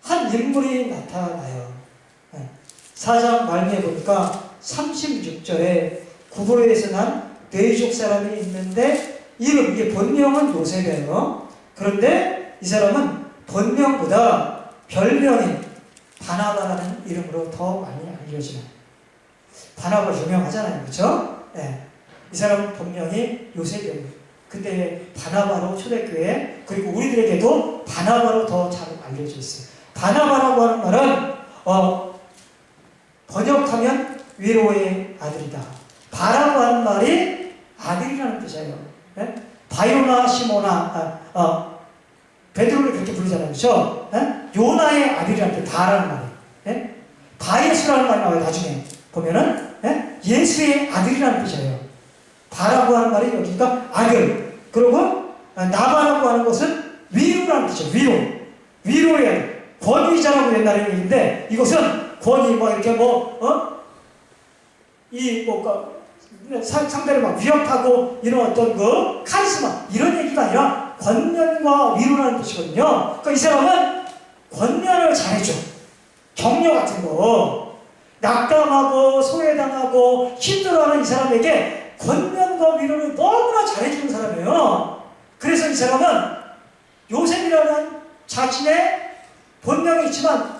한 인물이 나타나요. 4장 말미에 보니까 36절에 구브로에서 난 네이족 사람이 있는데 이게 본명은 요셉이에요. 그런데 이 사람은 본명보다 별명인 바나바라는 이름으로 더 많이 알려지는. 바나바 유명하잖아요. 그렇죠? 이 사람은 본명이 요셉이에요. 근데 바나바로 초대교회 그리고 우리들에게도 바나바로 더 잘 알려져 있어요. 바나바라고 하는 말은 번역하면 위로의 아들이다. 바라고 하는 말이 아들이라는 뜻이에요. 바요나 시모나 베드로를 그렇게 부르잖아요. 그렇죠? 요나의 아들이라는 뜻 바라는 말이에요. 바예수라는 말이 나와요. 나중에 보면은 예수의 아들이라는 뜻이에요. 바라고 하는 말이 여기가 아들. 그리고 나바라고 하는 것은 위로라는 뜻이에요. 위로의 권위자라고 옛날에 얘기인데, 이것은 권위 이렇게 상대를 막 위협하고 이런 어떤 그 카리스마 이런 얘기가 아니라 권면과 위로라는 뜻이거든요. 그러니까 이 사람은 권면을 잘해줘. 격려 같은 거 낙담하고 소외당하고 힘들어하는 이 사람에게 권면과 위로를 너무나 잘해주는 사람이에요. 그래서 이 사람은 요셉이라는 자신의 본명이 있지만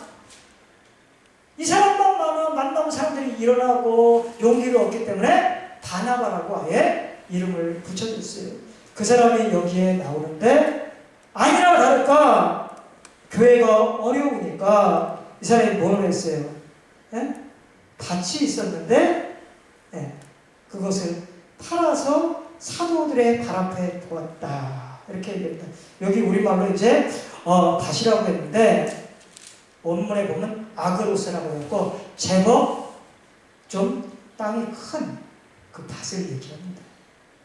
이 사람만 만나면 사람들이 일어나고 용기를 얻기 때문에 바나바라고 아예 이름을 붙여줬어요. 그 사람이 여기에 나오는데 아니나 다를까 교회가 어려우니까 이 사람이 뭘 했어요? 밭이 있었는데 그것을 팔아서 사도들의 발 앞에 두었다. 이렇게 얘기했다. 여기 우리말로 이제 밭이라고 했는데 원문에 보면 아그로스라고 했고 제법 좀 땅이 큰 그 밭을 얘기합니다.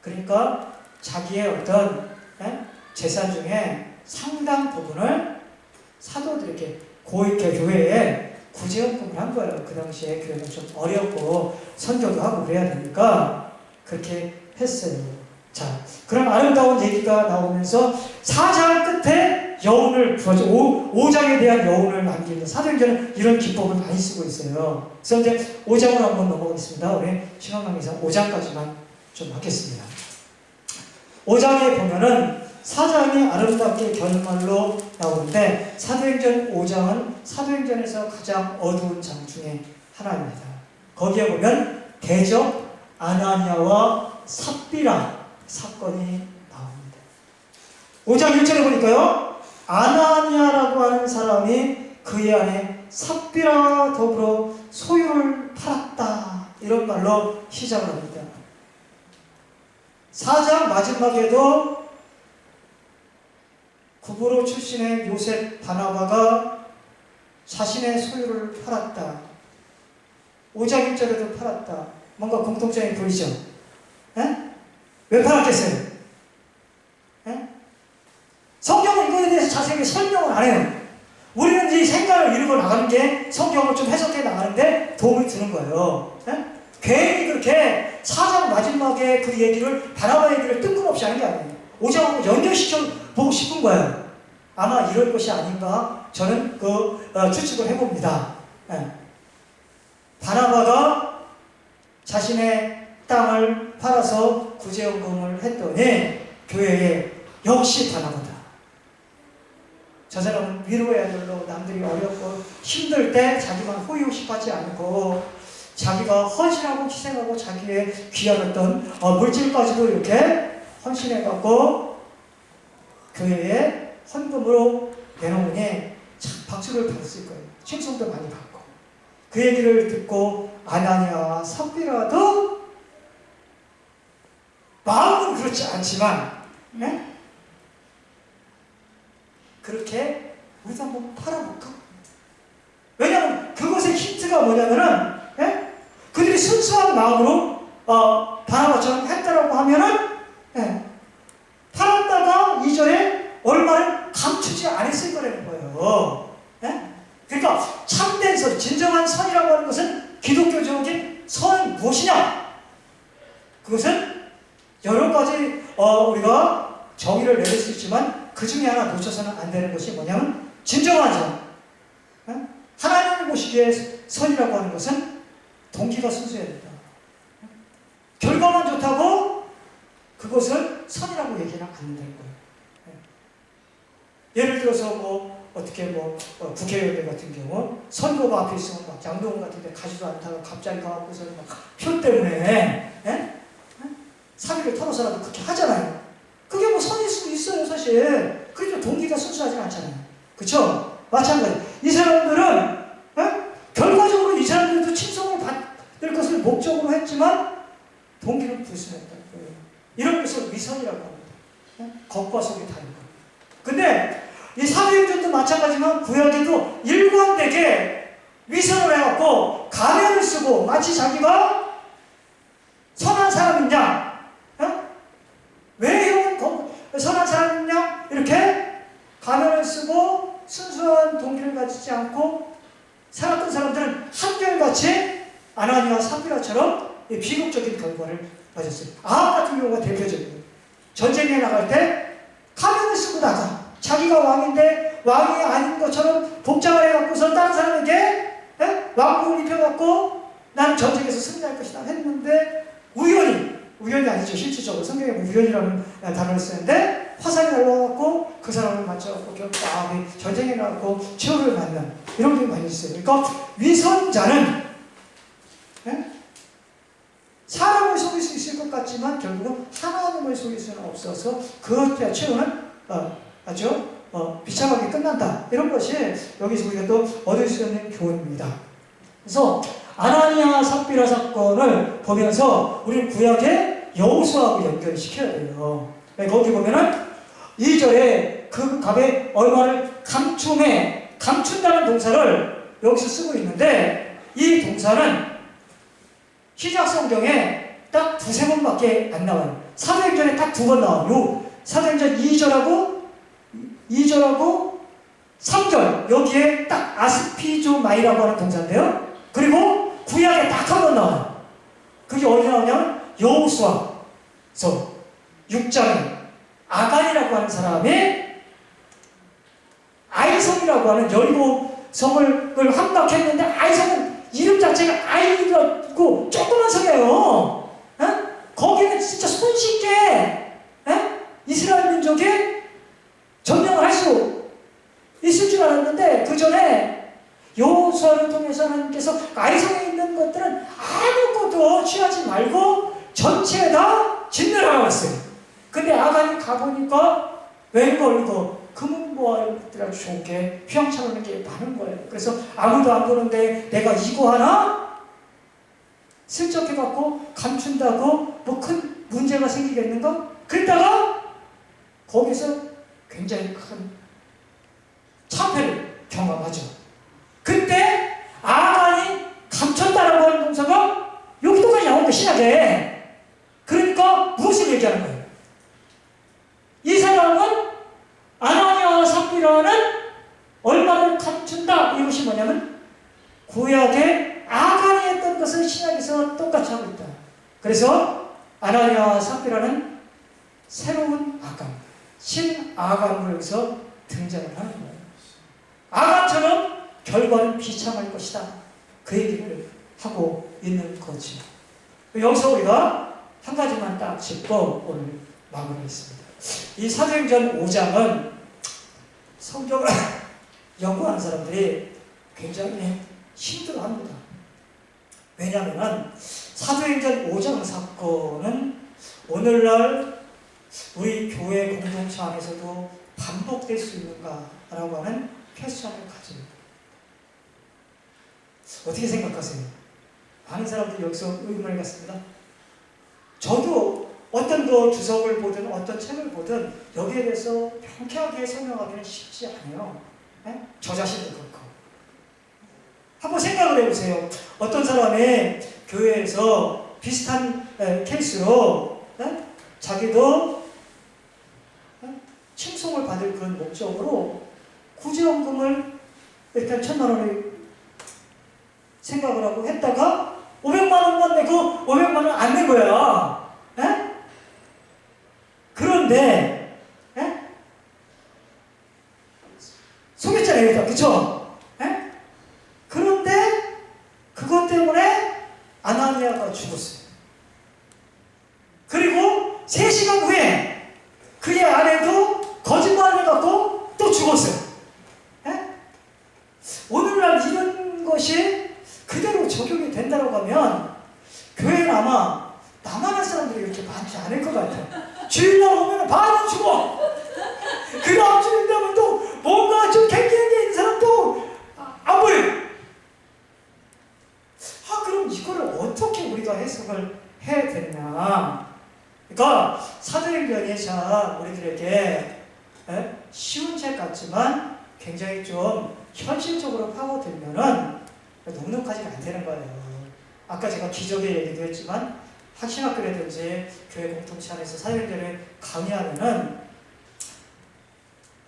그러니까 자기의 어떤 재산 중에 상당 부분을 사도들에게 교회에 구제헌금을 한 거예요. 그 당시에 교회가 좀 어렵고 선교도 하고 그래야 되니까 그렇게 했어요. 자, 그런 아름다운 얘기가 나오면서 4장 끝에 여운을 부어줘. 5장에 대한 여운을 남깁니다. 사도행전은 이런 기법을 많이 쓰고 있어요. 그래서 이제 5장으로 한번 넘어가겠습니다. 우리 신앙강의상 5장까지만 좀 하겠습니다. 5장에 보면은 4장이 아름답게 결말로 나오는데 사도행전 5장은 사도행전에서 가장 어두운 장 중에 하나입니다. 거기에 보면 대적 아나니아와 삽비라 사건이 나옵니다. 5장 1절에 보니까요. 아나니아라고 하는 사람이 그의 아내 삽비라와 더불어 소유를 팔았다. 이런 말로 시작을 합니다. 4장 마지막에도 구브로 출신의 요셉 바나바가 자신의 소유를 팔았다. 5장 1절에도 팔았다. 뭔가 공통점이 보이죠? 왜 팔았겠어요? 성경은 이거에 대해서 자세하게 설명을 안 해요. 우리는 이 생각을 이루고 나가는 게 성경을 좀 해석해 나가는데 도움을 주는 거예요. 괜히 그렇게 4장 마지막에 그 얘기를 바나바 얘기를 뜬금없이 하는 게 아니에요. 5장하고 연결시켜 보고 싶은 거예요. 아마 이럴 것이 아닌가 저는 추측을 해봅니다. 바나바가 자신의 땅을 팔아서 구제헌금을 했더니 교회에 역시 바나바다. 저 사람은 위로의 아들로 남들이 어렵고 힘들 때 자기만 호의호식하지 않고 자기가 헌신하고 희생하고 자기의 귀한 어떤 물질까지도 이렇게 헌신해갖고 교회에 헌금으로 내놓으니 참 박수를 받았을 거예요. 칭송도 많이 받고. 그 얘기를 듣고 아나니아와 삽비라도 마음은 그렇지 않지만 그렇게 우리도 한번 팔아볼까? 왜냐하면 그것의 힌트가 뭐냐면은 그들이 순수한 마음으로 바나바처럼 했다라고 하면은 팔았다가 2절에 얼마를 감추지 않았을 거라는 거예요. 그러니까 참된 선, 진정한 선이라고 하는 것은 기독교적인 선은 무엇이냐? 그것은 여러 가지 우리가 정의를 내릴 수 있지만 그 중에 하나 놓쳐서는 안 되는 것이 뭐냐면 진정한 선. 하나님을 보시기에 선이라고 하는 것은 동기가 순수해야 된다. 결과만 좋다고 그것을 선이라고 얘기는 안 되는 거예요. 예를 들어서 어떻게 국회의원들 같은 경우 선거가 앞에 있으면 막 양동원 같은 데 가지도 않다가 갑자기 가갖고서 표 때문에 사기를 털어서라도 그렇게 하잖아요. 그게 선일 수도 있어요, 사실. 그래도 동기가 순수하지 않잖아요. 그쵸? 마찬가지. 이 사람들은 결과적으로 이 사람들도 칭송을 받을 것을 목적으로 했지만 동기는 불순했다는 거예요. 이런 것을 위선이라고 합니다. 겉과 속이 다른 거예요. 근데 이 사도행전도 마찬가지지만 구약에도 일관되게 위선을 해갖고 가면을 쓰고 마치 자기가 선한 사람이냐, 왜 형은 선한 사람이냐, 이렇게 가면을 쓰고 순수한 동기를 가지지 않고 살았던 사람들은 한결같이 아나니아와 삽비라처럼 비극적인 결과를 맞았어요. 아합 같은 경우가 대표적이에요. 전쟁에 나갈 때 가면을 쓰고 나가. 자기가 왕인데 왕이 아닌 것처럼 복장을 해갖고서 다른 사람에게 왕복을 입혀갖고 나는 전쟁에서 승리할 것이다 했는데 우연이 아니죠. 실질적으로 성경에 우연이라는 단어를 쓰는데 화살이 날라와갖고 그 사람을 맞춰갖고 결국 전쟁에 나가고 최후를 맞는 이런 게 많이 있어요. 그러니까 위선자는 사람을 속일 수 있을 것 같지만 결국은 하나님을 속일 수는 없어서 그 최후는 아주 비참하게 끝난다. 이런 것이 여기서 우리가 또 얻을 수 있는 교훈입니다. 그래서 아나니아 삽비라 사건을 보면서 우리는 구약의 여호수아하고 연결시켜야 돼요. 거기 보면은 2절에 그 갑의 얼마를 감춘다는 동사를 여기서 쓰고 있는데 이 동사는 시작 성경에 딱 두세 번밖에 안 나와요. 사도행전에 딱 2번 나와요. 사도행전 2절하고 3절 여기에 딱 아스피조마이라고 하는 동사인데요. 그리고 구약에 딱 한 번 나와요. 그게 어디 나오냐면 여호수아서 6장에 아간이라고 하는 사람이 아이성이라고 하는 여리고 성을 함락했는데 아이성은 이름 자체가 아이라고 조그만 성이에요. 거기는 진짜 손쉽게 이스라엘 민족이 점령을 할 수 있을 줄 알았는데 그 전에 여호수아를 통해서 하나님께서 아이성에 있는 것들은 아무것도 취하지 말고 전체에 다 진멸하라고 했어요. 근데 아간이 가보니까 웬걸 이거 금은보화 것들 아주 좋은 게 휘황찬란한 게 많은 거예요. 그래서 아무도 안 보는데 내가 이거 하나 슬쩍 해갖고 감춘다고 뭐 큰 문제가 생기겠는가? 그랬다가 거기서 굉장히 큰 참패를 경험하죠. 그때 아간이 감췄다라고 하는 동사가 여기도까지 나온 거 신약에. 그러니까 무엇을 얘기하는 거예요? 이 사람은 아나니아와 삽비라는 얼마를 감춘다. 이것이 뭐냐면 구약에 아간이 했던 것을 신약에서 똑같이 하고 있다. 그래서 아나니아와 삽비라는 새로운 아간, 신아간으로 여기서 등장을 하는 거예요. 아간처럼 결과는 비참할 것이다. 그 얘기를 하고 있는 거지. 여기서 우리가 한 가지만 딱 짚고 오늘 마무리하겠습니다. 이 사도행전 5장은 성경을 연구하는 사람들이 굉장히 힘들어합니다. 왜냐하면 사도행전 5장 사건은 오늘날 우리 교회 공동체 안에서도 반복될 수 있는가라고 하는 퀘스천을 가집니다. 어떻게 생각하세요? 많은 사람들이 여기서 의문을 갖습니다. 저도 어떤 주석을 보든 어떤 책을 보든 여기에 대해서 명쾌하게 설명하기는 쉽지 않아요. 저 자신도 그렇고. 한번 생각을 해보세요. 어떤 사람이 교회에서 비슷한 케이스로 자기도 칭송을 받을 그런 목적으로 구제원금을 일단 1,000만 원을 생각을 하고 했다가 500만 원만 내고 500만 원 안 낸 거야. 그런데 속였잖아요. 그쵸? 그런데 그것 때문에 아나니아가 죽었어요. 그리고 3시간 후에 그의 아내도 거짓말을 해갖고 또 죽었어요. 오늘날 이런 것이 그대로 적용이 된다고 하면 교회는 아마 나만한 사람들이 이렇게 많지 않을 것 같아요. 주일날 오면 반은 죽어. 그 다음 주일 되면 또 뭔가 좀 갱기게 있는 사람도 안 보여요. 그럼 이거를 어떻게 우리가 해석을 해야 되냐. 그러니까 사도행전이 참 우리들에게 쉬운 책 같지만 굉장히 좀 현실적으로 파고들면은 넉넉하지가 않다는 거예요. 아까 제가 기적의 얘기도 했지만 학신학교라든지 교회 공동체 안에서 사역자를 강의하면은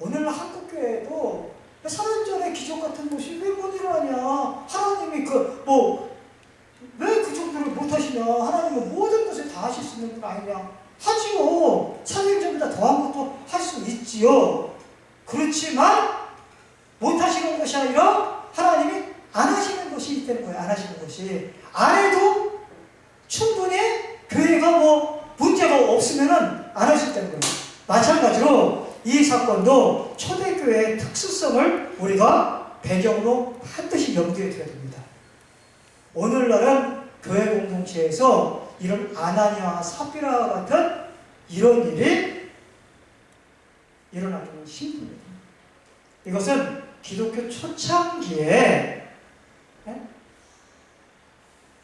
오늘 한국교회도 사람전의 기적 같은 것이 왜 못 일어나냐? 하나님이 왜 그 정도를 못하시냐? 하나님은 모든 것을 다 하실 수 있는 분 아니냐? 하지요. 사역자보다 더한 것도 할 수 있지요. 그렇지만 못하시는 것이 아니라 하나님이 안 하시는 것이 있다는 거예요. 안 하시는 것이. 안 해도 충분히 교회가 문제가 없으면은 안 하신다는 거예요. 마찬가지로 이 사건도 초대교회의 특수성을 우리가 배경으로 반드시 염두에 둬야 됩니다. 오늘날은 교회 공동체에서 이런 아나니아와 삽비라 같은 이런 일이 일어나기는 힘듭니다. 이것은 기독교 초창기에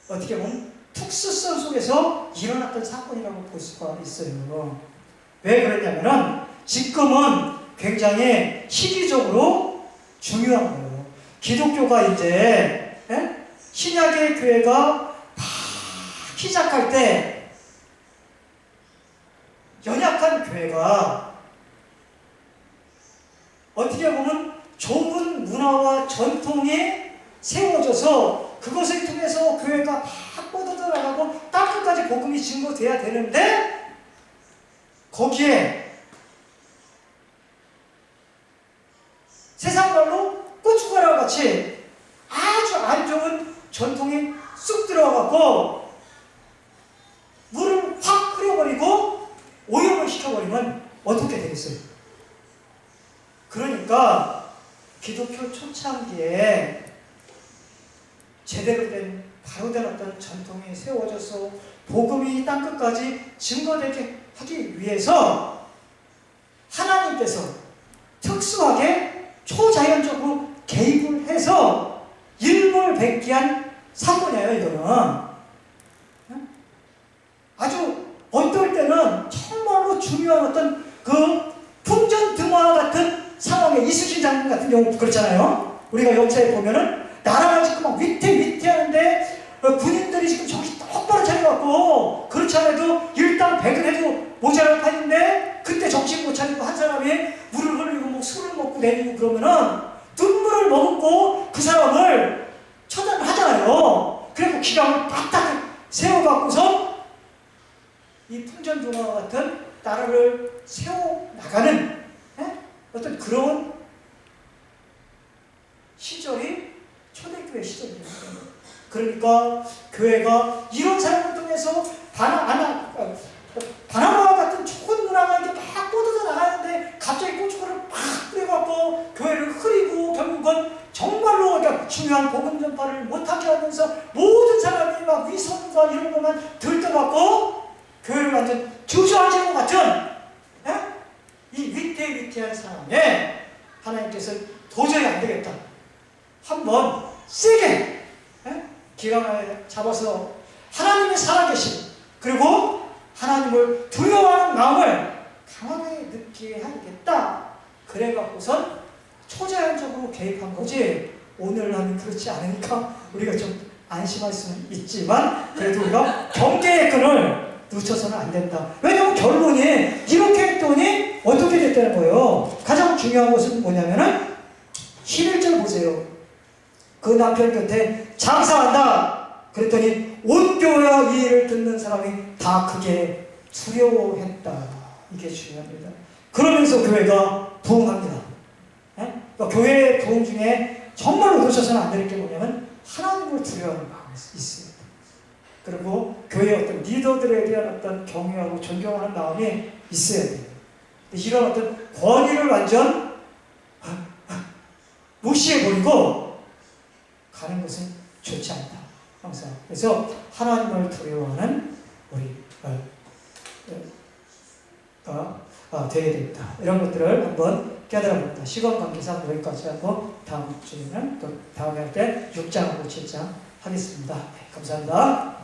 어떻게 보면 특수성 속에서 일어났던 사건이라고 볼 수가 있어요. 왜 그랬냐면은 지금은 굉장히 시기적으로 중요한 거예요. 기독교가 이제 신약의 교회가 막 시작할 때 연약한 교회가 어떻게 보면 좋은 문화와 전통이 세워져서 그것을 통해서 교회가 막 뻗어져 나가고 땅끝까지 복음이 증거돼야 되는데 거기에 세상 말로 고춧가루 같이 아주 안 좋은 전통이 쑥 들어가고 물을 확 흐려버리고 오염을 시켜버리면 어떻게 되겠어요? 그러니까 기독교 초창기에 제대로 된 바로된 어떤 전통이 세워져서 복음이 땅끝까지 증거되게 하기 위해서 하나님께서 특수하게 초자연적으로 개입을 해서 일몰백기한 사건이에요. 이거는 아주 어떨 때는 정말로 중요한 어떤 그 풍전등화 같은 상황에 이순신 장군 같은 경우 그렇잖아요. 우리가 역사에 보면은 나라가 지금 막 위태위태하는데 군인들이 지금 정신 똑바로 차려갖고 그렇지 않아도 일당 백을 해도 모자랄 판인데 그때 정신 못 차리고 한 사람이 물을 흘리고 술을 먹고 내리고 그러면은 눈물을 머금고 그 사람을 처단을 하잖아요. 그리고 기강을 딱딱 세워갖고서 이 풍전등화 같은 나라를 세워나가는 어떤 그런 시절이 초대교회 시절입니다. 그러니까 교회가 이런 사람을 통해서 바나바와 같은 좋은 문화가 이렇게 막 뻗어져 나가는데 갑자기 고춧가루를 팍 뿌려갖고 교회를 흐리고 결국은 정말로 그러니까 중요한 복음 전파를 못하게 하면서 모든 사람이 막 위선과 이런 것만 들떠갖고 교회를 완전 주저앉은 것 같은 이 위태위태한 상황에 하나님께서 도저히 안 되겠다. 한번 세게 기강을 잡아서 하나님의 살아계심 그리고 하나님을 두려워하는 마음을 강하게 느끼게 하겠다. 그래갖고선 초자연적으로 개입한 거지 오늘날은 그렇지 않으니까 우리가 좀 안심할 수는 있지만 그래도 우리가 경계의 끈을 놓쳐서는 안 된다. 왜냐하면 결론이 이렇게 했더니 어떻게 됐다는 거예요. 가장 중요한 것은 뭐냐면은 11절 보세요. 그 남편 곁에 장사한다. 그랬더니 온 교회와 이 일을 듣는 사람이 다 크게 두려워했다. 이게 중요합니다. 그러면서 교회가 부흥합니다. 그러니까 교회의 부흥 중에 정말로 놓쳐서는 안 될 게 뭐냐면 하나님을 두려워하는 마음이 있습니다. 그리고 교회의 어떤 리더들에 대한 어떤 경외하고 존경하는 마음이 있어야 돼요. 이런 어떤 권위를 완전 무시해버리고 가는 것은 좋지 않다. 항상. 그래서 하나님을 두려워하는 우리가 되게 됩니다. 이런 것들을 한번 깨달아봅니다. 시간 관계상 여기까지 하고 다음 주에는 또 다음에 할 때 6장하고 7장 하겠습니다. 네, 감사합니다.